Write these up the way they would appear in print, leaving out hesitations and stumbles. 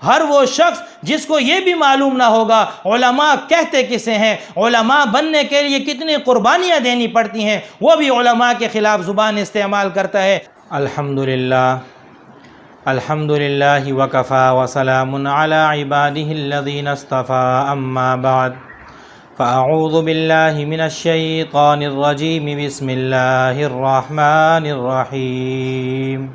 ہر وہ شخص جس کو یہ بھی معلوم نہ ہوگا علماء کہتے کسے ہیں، علماء بننے کے لیے کتنی قربانیاں دینی پڑتی ہیں، وہ بھی علماء کے خلاف زبان استعمال کرتا ہے۔ الحمدللہ وکفا وسلام علی عبادہ الذین اصطفى، اما بعد فاعوذ باللہ من الشیطان الرجیم، بسم اللہ الرحمن الرحیم۔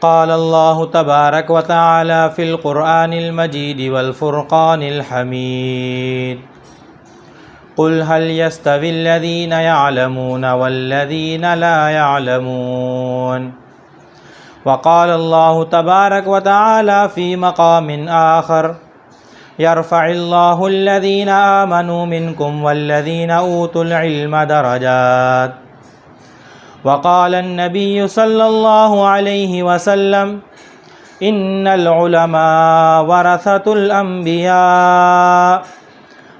قال اللہ تبارک و تعالی فی القرآن المجید والفرقان الحمید، قل هل يستوي الذين يعلمون والذين لا يعلمون۔ وقال الله تبارك وتعالى في مقام آخر، يرفع الله الذين آمنوا منكم والذين أوتوا العلم درجات۔ وقال النبي صلى الله عليه وسلم، إن العلماء ورثة الأنبياء،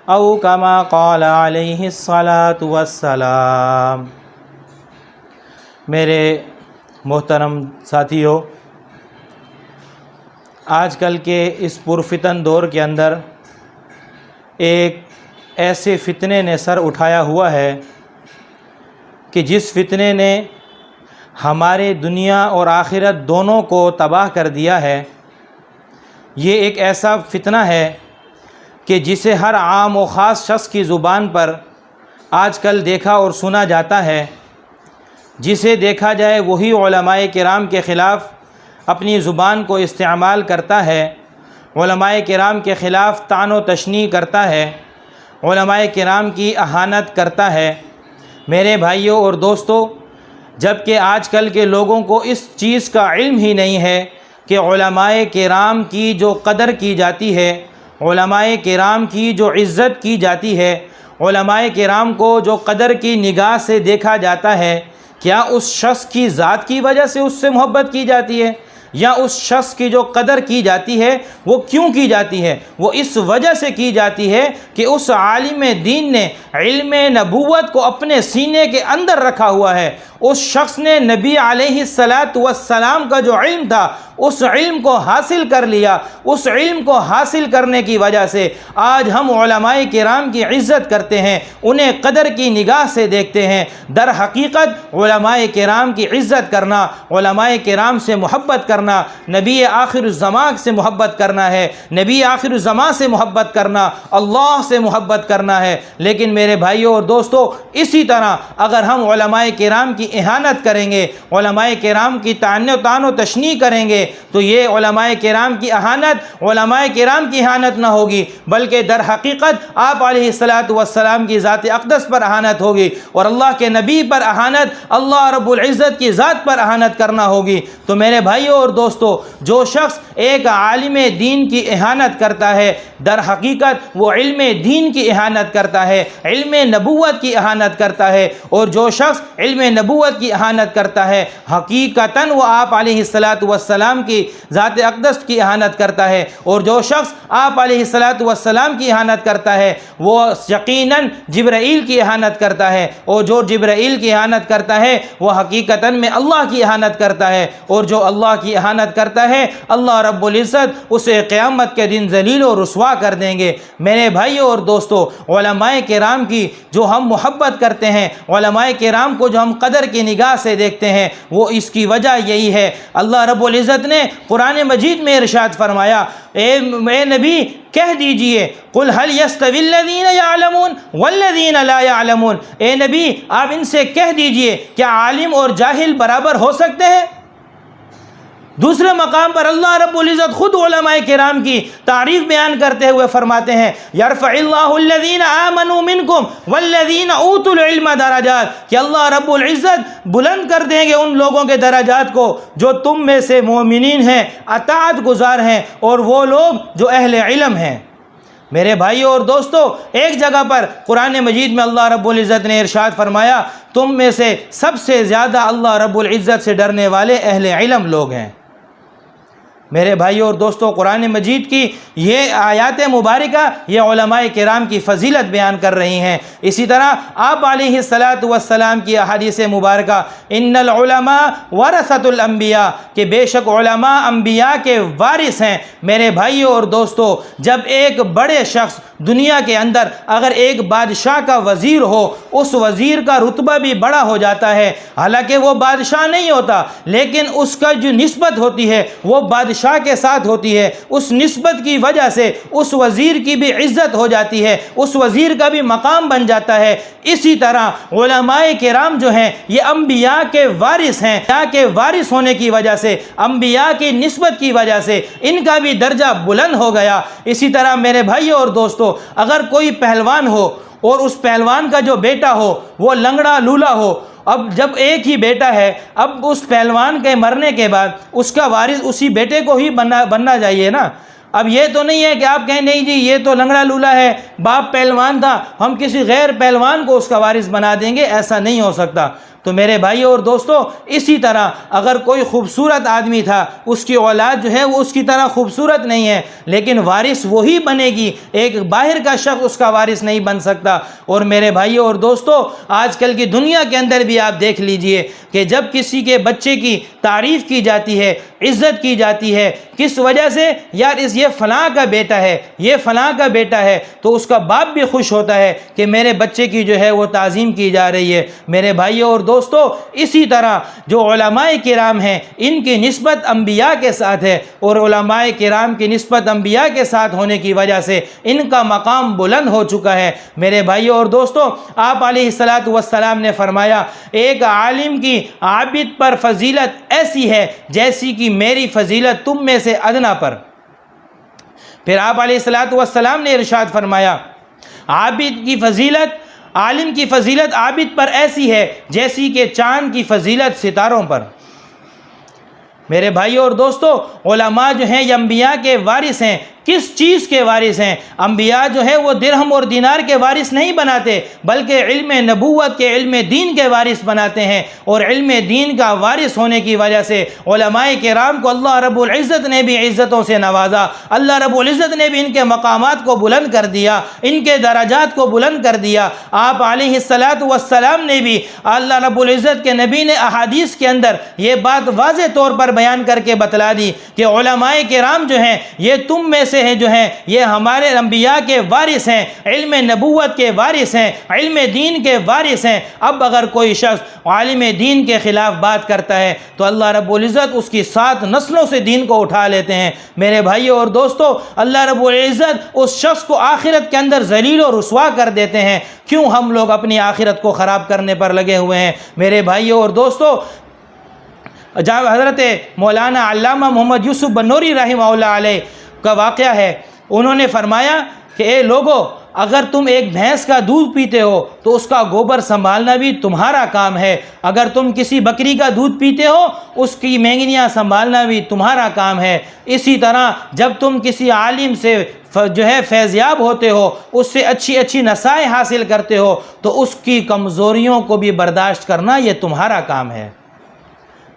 او كما قال علیہ الصلاۃ والسلام۔ میرے محترم ساتھیو، آج کل کے اس پرفتن دور کے اندر ایک ایسے فتنے نے سر اٹھایا ہوا ہے کہ جس فتنے نے ہمارے دنیا اور آخرت دونوں کو تباہ کر دیا ہے۔ یہ ایک ایسا فتنہ ہے کہ جسے ہر عام و خاص شخص کی زبان پر آج کل دیکھا اور سنا جاتا ہے۔ جسے دیکھا جائے وہی علماء کرام کے خلاف اپنی زبان کو استعمال کرتا ہے، علماء کرام کے خلاف طعن و تشنیع کرتا ہے، علماء کرام کی اہانت کرتا ہے۔ میرے بھائیوں اور دوستو، جب کہ آج کل کے لوگوں کو اس چیز کا علم ہی نہیں ہے کہ علماء کرام کی جو قدر کی جاتی ہے، علماء کرام کی جو عزت کی جاتی ہے، علماء کرام کو جو قدر کی نگاہ سے دیکھا جاتا ہے، کیا اس شخص کی ذات کی وجہ سے اس سے محبت کی جاتی ہے، یا اس شخص کی جو قدر کی جاتی ہے وہ کیوں کی جاتی ہے؟ وہ اس وجہ سے کی جاتی ہے کہ اس عالم دین نے علم نبوت کو اپنے سینے کے اندر رکھا ہوا ہے۔ اس شخص نے نبی علیہ السلام کا جو علم تھا اس علم کو حاصل کر لیا۔ اس علم کو حاصل کرنے کی وجہ سے آج ہم علماء کرام کی عزت کرتے ہیں، انہیں قدر کی نگاہ سے دیکھتے ہیں۔ در حقیقت علماء کرام کی عزت کرنا، علماء کرام سے محبت کرنا، نبی آخر الزمان سے محبت کرنا ہے، نبی آخر الزمان سے محبت کرنا، اللہ سے محبت کرنا ہے۔ لیکن میرے بھائیوں اور دوستو، اسی طرح اگر ہم علماء کرام کی اہانت کریں گے، علماء کرام کی طعن و تشنیع کریں گے، تو یہ علماء کرام کی اہانت علماء کرام کی اہانت نہ ہوگی، بلکہ در حقیقت آپ علیہ السلام کی ذات اقدس پر اہانت ہوگی، اور اللہ کے نبی پر اہانت، اللہ رب العزت کی ذات پر اہانت کرنا ہوگی۔ تو میرے بھائیوں اور دوستو، جو شخص ایک عالم دین کی اہانت کرتا ہے، در حقیقت وہ علم دین کی اہانت کرتا ہے، علم نبوت کی اہانت کرتا ہے، اور جو شخص علم نبوت کی اہانت کرتا ہے، حقیقتاً وہ آپ علیہ السلام کی ذات اقدس کی اہانت کرتا ہے، اور جو شخص آپ علیہ السلام کی اہانت کرتا ہے وہ یقیناً جبرائیل کی اہانت کرتا ہے، اور جو جبرائیل کی اہانت کرتا ہے وہ حقیقتاً میں اللہ کی اہانت کرتا ہے، اور جو اللہ کی اہانت کرتا ہے اللہ رب العزت اسے قیامت کے دن ذلیل و رسوا کر دیں گے۔ میرے بھائیوں اور دوستو، علماء کرام کی جو ہم محبت کرتے ہیں، علماء کرام کو جو ہم قدر کی نگاہ سے دیکھتے ہیں، وہ اس کی وجہ یہی ہے۔ اللہ رب العزت نے قرآن مجید میں ارشاد فرمایا، اے نبی کہہ دیجئے، قل هل يستوي الذين يعلمون والذين لا يعلمون، اے نبی آپ ان سے کہہ دیجئے کیا عالم اور جاہل برابر ہو سکتے ہیں؟ دوسرے مقام پر اللہ رب العزت خود علماء کرام کی تعریف بیان کرتے ہوئے فرماتے ہیں، یرفع اللہ الذین آمنوا منکم والذین اوتوا العلم درجات، کہ اللہ رب العزت بلند کر دیں گے ان لوگوں کے درجات کو جو تم میں سے مومنین ہیں، اطاعت گزار ہیں، اور وہ لوگ جو اہل علم ہیں۔ میرے بھائیوں اور دوستو، ایک جگہ پر قرآن مجید میں اللہ رب العزت نے ارشاد فرمایا، تم میں سے سب سے زیادہ اللہ رب العزت سے ڈرنے والے اہل علم لوگ ہیں۔ میرے بھائیوں اور دوستوں، قرآن مجید کی یہ آیات مبارکہ یہ علماء کرام کی فضیلت بیان کر رہی ہیں۔ اسی طرح آپ علیہ الصلاۃ والسلام کی احادیث مبارکہ ان العلماء ورثۃ الانبیاء کہ بے شک علماء انبیاء کے وارث ہیں۔ میرے بھائیوں اور دوستوں، جب ایک بڑے شخص دنیا کے اندر اگر ایک بادشاہ کا وزیر ہو، اس وزیر کا رتبہ بھی بڑا ہو جاتا ہے، حالانکہ وہ بادشاہ نہیں ہوتا، لیکن اس کا جو نسبت ہوتی ہے وہ بادشاہ کے ساتھ ہوتی ہے۔ اس نسبت کی وجہ سے اس وزیر کی بھی عزت ہو جاتی ہے، اس وزیر کا بھی مقام بن جاتا ہے۔ اسی طرح علماء کرام جو ہیں یہ انبیاء کے وارث ہیں، انبیاء کے وارث ہونے کی وجہ سے، انبیاء کی نسبت کی وجہ سے ان کا بھی درجہ بلند ہو گیا۔ اسی طرح میرے بھائیوں اور دوستوں، اگر کوئی پہلوان ہو اور اس پہلوان کا جو بیٹا ہو وہ لنگڑا لولا ہو، اب جب ایک ہی بیٹا ہے، اب اس پہلوان کے مرنے کے بعد اس کا وارث اسی بیٹے کو ہی بننا چاہیے نا۔ اب یہ تو نہیں ہے کہ آپ کہیں نہیں جی یہ تو لنگڑا لولا ہے، باپ پہلوان تھا، ہم کسی غیر پہلوان کو اس کا وارث بنا دیں گے، ایسا نہیں ہو سکتا۔ تو میرے بھائیوں اور دوستوں، اسی طرح اگر کوئی خوبصورت آدمی تھا، اس کی اولاد جو ہے وہ اس کی طرح خوبصورت نہیں ہے، لیکن وارث وہی بنے گی، ایک باہر کا شخص اس کا وارث نہیں بن سکتا۔ اور میرے بھائیوں اور دوستوں، آج کل کی دنیا کے اندر بھی آپ دیکھ لیجئے کہ جب کسی کے بچے کی تعریف کی جاتی ہے، عزت کی جاتی ہے، کس وجہ سے؟ یار یہ فلاں کا بیٹا ہے، یہ فلاں کا بیٹا ہے، تو اس کا باپ بھی خوش ہوتا ہے کہ میرے بچے کی جو ہے وہ تعظیم کی جا رہی ہے۔ میرے بھائیوں اور دوستو، اسی طرح جو علماء کرام ہیں ان کی نسبت انبیاء کے ساتھ ہے، اور علماء کرام کی نسبت انبیاء کے ساتھ ہونے کی وجہ سے ان کا مقام بلند ہو چکا ہے۔ میرے بھائیوں اور دوستو، آپ علیہ الصلاۃ والسلام نے فرمایا ایک عالم کی عابد پر فضیلت ایسی ہے جیسی کہ میری فضیلت تم میں سے ادنا پر۔ پھر آپ علیہ الصلاۃ والسلام نے ارشاد فرمایا عابد کی فضیلت، عالم کی فضیلت عابد پر ایسی ہے جیسی کہ چاند کی فضیلت ستاروں پر۔ میرے بھائیوں اور دوستو، علماء جو ہیں یہ انبیاء کے وارث ہیں۔ کس چیز کے وارث ہیں؟ انبیاء جو ہے وہ درہم اور دینار کے وارث نہیں بناتے، بلکہ علم نبوت کے، علم دین کے وارث بناتے ہیں۔ اور علم دین کا وارث ہونے کی وجہ سے علماء کرام کو اللہ رب العزت نے بھی عزتوں سے نوازا، اللہ رب العزت نے بھی ان کے مقامات کو بلند کر دیا، ان کے درجات کو بلند کر دیا۔ آپ علیہ الصلاۃ والسلام نے بھی، اللہ رب العزت کے نبی نے احادیث کے اندر یہ بات واضح طور پر بیان کر کے بتلا دی کہ علماء کرام جو ہیں یہ تم میں سے ہیں، جو ہیں یہ ہمارے انبیاء کے وارث ہیں، علم نبوت کے وارث ہیں، علم دین کے وارث ہیں۔ اب اگر کوئی شخص عالم دین کے خلاف بات کرتا ہے تو اللہ رب العزت اس کی 7 نسلوں سے دین کو اٹھا لیتے ہیں۔ میرے بھائیوں اور دوستو، اللہ رب العزت اس شخص کو آخرت کے اندر ذلیل و رسوا کر دیتے ہیں۔ کیوں ہم لوگ اپنی آخرت کو خراب کرنے پر لگے ہوئے ہیں؟ میرے بھائیوں اور دوستو، جب حضرت مولانا علامہ محمد یوسف بنوری رحمہ اللہ علیہ کا واقعہ ہے، انہوں نے فرمایا کہ اے لوگو، اگر تم ایک بھینس کا دودھ پیتے ہو تو اس کا گوبر سنبھالنا بھی تمہارا کام ہے، اگر تم کسی بکری کا دودھ پیتے ہو اس کی مینگنیاں سنبھالنا بھی تمہارا کام ہے۔ اسی طرح جب تم کسی عالم سے جو ہے فیضیاب ہوتے ہو، اس سے اچھی اچھی نصائح حاصل کرتے ہو، تو اس کی کمزوریوں کو بھی برداشت کرنا یہ تمہارا کام ہے۔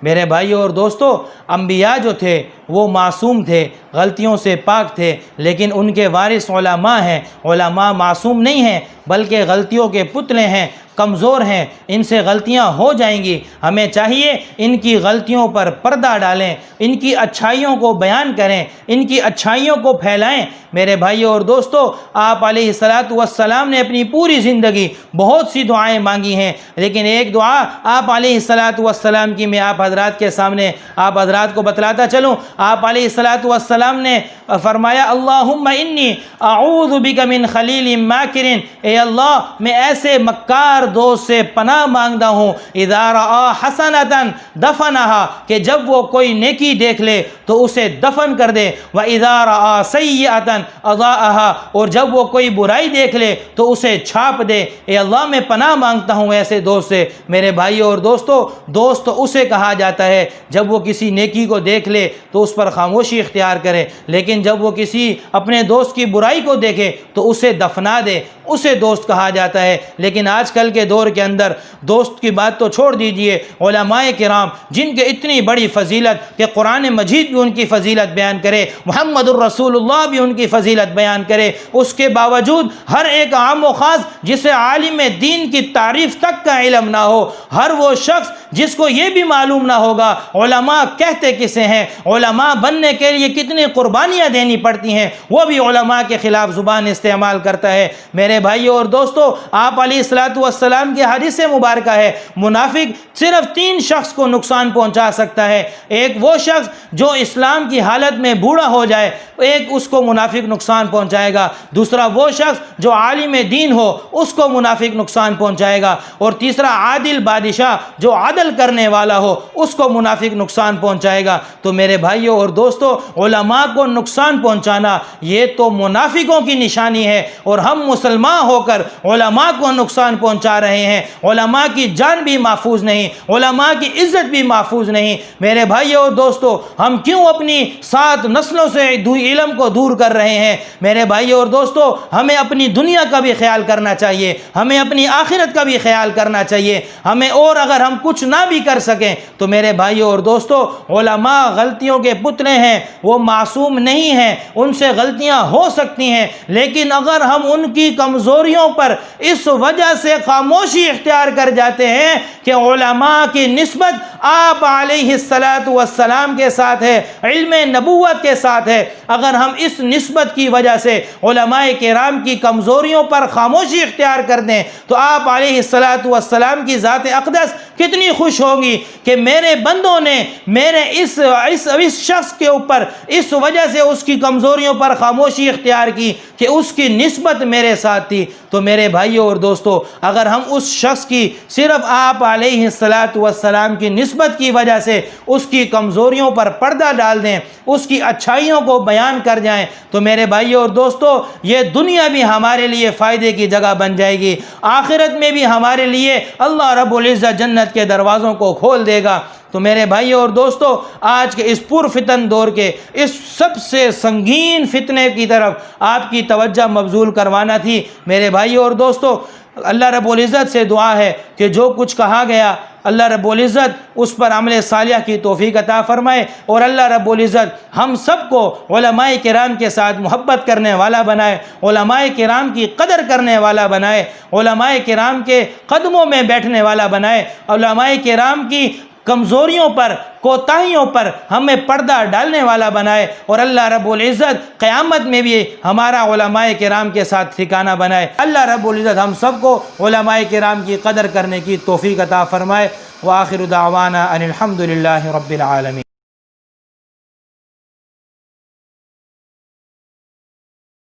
میرے بھائیوں اور دوستو، انبیاء جو تھے وہ معصوم تھے، غلطیوں سے پاک تھے، لیکن ان کے وارث علماء ہیں۔ علماء معصوم نہیں ہیں بلکہ غلطیوں کے پتلے ہیں، کمزور ہیں، ان سے غلطیاں ہو جائیں گی۔ ہمیں چاہیے ان کی غلطیوں پر پردہ ڈالیں، ان کی اچھائیوں کو بیان کریں، ان کی اچھائیوں کو پھیلائیں۔ میرے بھائیوں اور دوستو، آپ علیہ الصلاۃ والسلام نے اپنی پوری زندگی بہت سی دعائیں مانگی ہیں، لیکن ایک دعا آپ علیہ الصلاۃ والسلام کی میں آپ حضرات کے سامنے آپ حضرات کو بتلاتا چلوں۔ آپ علیہ الصلاۃ والسلام نے فرمایا اللہم انی اعوذ بک من خلیل ماکر، اے اللہ میں ایسے مکار دوست سے پناہ مانگتا ہوں، اذا رآ حسنۃ دفنہا، کہ جب وہ کوئی نیکی دیکھ لے تو اسے دفن کر دے، وَإِذَا رَآ سَيِّئَةً اضاءہا، اور جب وہ کوئی برائی دیکھ لے تو اسے چھاپ دے۔ اے اللہ میں پناہ مانگتا ہوں ایسے دوست سے۔ میرے بھائیوں اور دوستو، دوست اسے کہا جاتا ہے جب وہ کسی نیکی کو دیکھ لے تو اس پر خاموشی اختیار کرے، لیکن لیکن جب وہ کسی اپنے دوست کی برائی کو دیکھے تو اسے دفنا دے، اسے دوست کہا جاتا ہے۔ لیکن آج کل کے دور کے اندر دوست کی بات تو چھوڑ دیجئے، علماء کرام جن کے اتنی بڑی فضیلت کہ قرآن مجید بھی ان کی فضیلت بیان کرے، محمد الرسول اللہ بھی ان کی فضیلت بیان کرے، اس کے باوجود ہر ایک عام و خاص جسے عالم دین کی تعریف تک کا علم نہ ہو، ہر وہ شخص جس کو یہ بھی معلوم نہ ہوگا علماء کہتے کسے ہیں، علماء بننے کے لیے کتنی قربانیاں دینی پڑتی ہیں، وہ بھی علماء کے خلاف زبان استعمال کرتا ہے۔ میرے بھائیوں اور دوستو، آپ علیہ السلام کی حدیث مبارکہ ہے، منافق صرف 3 شخص کو نقصان پہنچا سکتا ہے۔ ایک وہ شخص جو اسلام کی حالت میں بوڑھا ہو جائے، ایک اس کو منافق نقصان پہنچائے گا، دوسرا وہ شخص جو عالم دین ہو اس کو منافق نقصان پہنچائے گا، اور تیسرا عادل بادشاہ جو عدل کرنے والا ہو اس کو منافق نقصان پہنچائے گا۔ تو میرے بھائیوں اور دوستو، علماء کو نقصان پہنچانا یہ تو منافقوں کی نشانی ہے، اور ہم مسلمان ہو کر علماء کو نقصان پہنچا رہے ہیں۔ علماء کی جان بھی محفوظ نہیں، علماء کی عزت بھی محفوظ نہیں۔ میرے بھائیوں اور دوستو، ہم کیوں اپنی 7 نسلوں سے علم کو دور کر رہے ہیں؟ میرے بھائیوں اور دوستو، ہمیں اپنی دنیا کا بھی خیال کرنا چاہیے، ہمیں اپنی آخرت کا بھی خیال کرنا چاہیے ہمیں، اور اگر ہم کچھ نہ بھی کر سکیں تو میرے بھائیوں اور دوستو، علماء غلطیوں کے پتلے ہیں، وہ معصوم نہیں ہیں، ان سے غلطیاں ہو سکتی ہیں، لیکن اگر ہم ان کی کمزوریوں پر اس وجہ سے خاموشی اختیار کر جاتے ہیں کہ علماء کی نسبت آپ علیہ السلام کے ساتھ ہے، علم نبوت کے ساتھ ہے، اگر ہم اس نسبت کی وجہ سے علماء کرام کی کمزوریوں پر خاموشی اختیار کر دیں تو آپ علیہ السلام کی ذات اقدس کتنی خوش ہوگی کہ میرے بندوں نے میرے اس شخص کے اوپر اس وجہ سے اس کی کمزوریوں پر خاموشی اختیار کی کہ اس کی نسبت میرے ساتھ تھی۔ تو میرے بھائیوں اور دوستو، اگر ہم اس شخص کی صرف آپ علیہ السلام کی نسبت کی وجہ سے اس کی کمزوریوں پر پردہ ڈال دیں، اس کی اچھائیوں کو بیان کر جائیں، تو میرے بھائیوں اور دوستو، یہ دنیا بھی ہمارے لیے فائدے کی جگہ بن جائے گی، آخرت میں بھی ہمارے لیے اللہ رب العزت جنت کے دروازوں کو کھول دے گا۔ تو میرے بھائیوں اور دوستو، آج کے اس پرفتن دور کے اس سب سے سنگین فتنے کی طرف آپ کی توجہ مبذول کروانا تھی۔ میرے بھائیوں اور دوستو، اللہ رب العزت سے دعا ہے کہ جو کچھ کہا گیا اللہ رب العزت اس پر عمل صالح کی توفیق عطا فرمائے، اور اللہ رب العزت ہم سب کو علماء کرام کے ساتھ محبت کرنے والا بنائے، علماء کرام کی قدر کرنے والا بنائے، علماء کرام کے قدموں میں بیٹھنے والا بنائے، علماء کرام کی کمزوریوں پر، کوتاہیوں پر ہمیں پردہ ڈالنے والا بنائے، اور اللہ رب العزت قیامت میں بھی ہمارا علماء کرام کے ساتھ ٹھکانہ بنائے۔ اللہ رب العزت ہم سب کو علماء کرام کی قدر کرنے کی توفیق عطا فرمائے۔ وآخر دعوانا ان الحمد للہ رب العالمین۔